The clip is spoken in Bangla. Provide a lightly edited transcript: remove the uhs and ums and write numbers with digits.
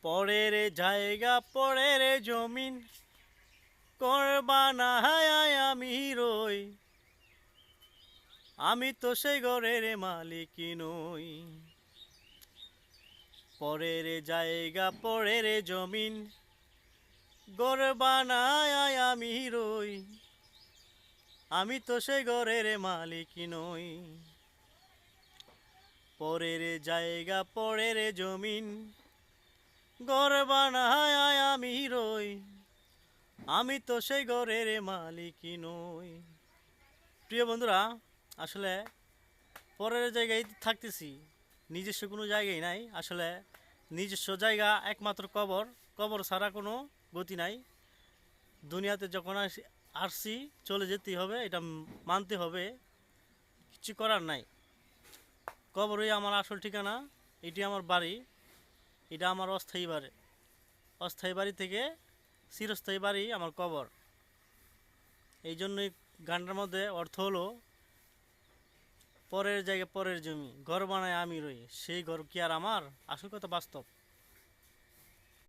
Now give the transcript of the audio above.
পরের জায়গা পরের জমিন করবা না হায় আমি রই, আমি তো সেই ঘরের মালিক নই। পরের জায়গা পরের জমিন গড়বা না আমি রই, আমি তো সেই ঘরের মালিক নই। পরের জায়গা পরের জমিন গড়বা না আমি রই, আমি তো সেই ঘরের মালিক নই। প্রিয় বন্ধুরা, আসলে পরের জায়গায় থাকতেছি, নিজস্ব কোনো জায়গায় নাই। আসলে নিজস্ব জায়গা একমাত্র কবর, কবর ছাড়া কোনো গতি নাই। দুনিয়াতে যখন আসছি চলে যেতেই হবে, এটা মানতে হবে, কিছু করার নাই। কবরই আমার আসল ঠিকানা, এটি আমার বাড়ি, এটা আমার অস্থায়ী বাড়ি। অস্থায়ী বাড়ি থেকে চিরস্থায়ী বাড়ি আমার কবর। এই জন্যই গানটার মধ্যে অর্থ হলো, পরের জায়গায় পরের জমি ঘর বানায় আমি রই, সেই ঘর কি আর আমার? আসল কথা বাস্তব।